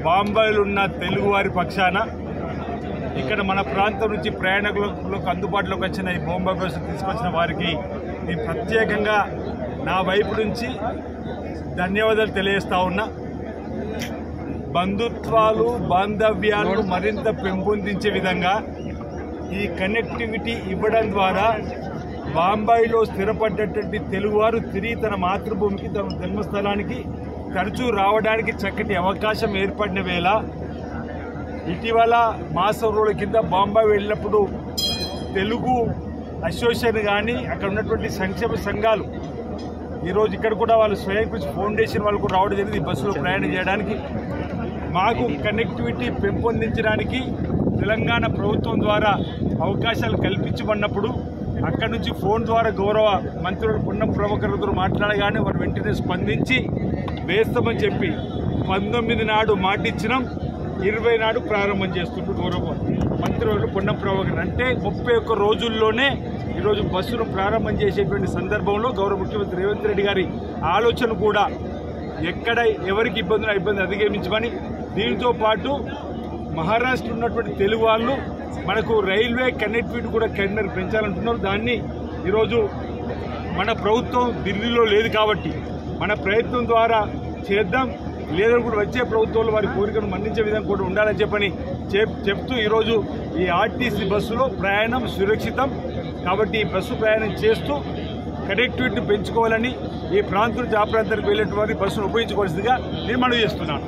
బాంబేలో ఉన్న తెలుగువారి పక్షాన ఇక్కడ మన ప్రాంతం నుంచి ప్రయాణికులకు అందుబాటులోకి వచ్చిన ఈ బాంబే బస్సు తీసుకొచ్చిన వారికి నేను ప్రత్యేకంగా నా వైపు నుంచి ధన్యవాదాలు తెలియజేస్తా ఉన్నా. బంధుత్వాలు బాంధవ్యాలు మరింత పెంపొందించే విధంగా ఈ కనెక్టివిటీ ఇవ్వడం ద్వారా బాంబేలో స్థిరపడ్డటువంటి తెలుగువారు తిరిగి తన మాతృభూమికి తన జన్మస్థలానికి తరచూ రావడానికి చక్కటి అవకాశం ఏర్పడిన వేళ ఇటీవల మాసం రోజుల కింద బాంబే వెళ్ళినప్పుడు తెలుగు అసోసియేషన్ కానీ అక్కడ ఉన్నటువంటి సంక్షేమ సంఘాలు ఈరోజు ఇక్కడ కూడా వాళ్ళు స్వయం కృషి ఫౌండేషన్ వాళ్ళు కూడా రావడం జరిగింది. బస్సులో ప్రయాణం చేయడానికి మాకు కనెక్టివిటీ పెంపొందించడానికి తెలంగాణ ప్రభుత్వం ద్వారా అవకాశాలు కల్పించబడినప్పుడు అక్కడి నుంచి ఫోన్ ద్వారా గౌరవ మంత్రులు పున్నం ప్రభాకర్తో మాట్లాడగానే వారు వెంటనే స్పందించి వేస్తామని చెప్పి 19 నాడు మాటిచ్చినాం, 20 నాడు ప్రారంభం చేస్తుంటూ గౌరవ మంత్రులు పున్నం ప్రభాకర్ అంటే 31 రోజుల్లోనే ఈరోజు బస్సును ప్రారంభం చేసేటువంటి సందర్భంలో గౌరవ ముఖ్యమంత్రి రేవంత్ రెడ్డి గారి ఆలోచన కూడా ఎక్కడ ఎవరికి ఇబ్బంది అధిగమించమని, దీనితో పాటు మహారాష్ట్ర ఉన్నటువంటి తెలుగు వాళ్ళు మనకు రైల్వే కనెక్టివిటీ కూడా కెన్నర్ పెంచాలంటున్నారు. దాన్ని ఈరోజు మన ప్రభుత్వం ఢిల్లీలో లేదు కాబట్టి మన ప్రయత్నం ద్వారా చేద్దాం, లేదని కూడా వచ్చే ప్రభుత్వంలో వారి కోరికను మన్నించే విధంగా కూడా ఉండాలని చెప్పని చెప్తూ ఈరోజు ఈ ఆర్టీసీ బస్సులో ప్రయాణం సురక్షితం కాబట్టి ఈ బస్సు ప్రయాణం చేస్తూ కనెక్టివిటీని పెంచుకోవాలని ఈ ప్రాంతం నుంచి ఆ ప్రాంతానికి వెళ్ళేటువంటి బస్సును ఉపయోగించుకోవాల్సిందిగా నేను మనవి చేస్తున్నాను.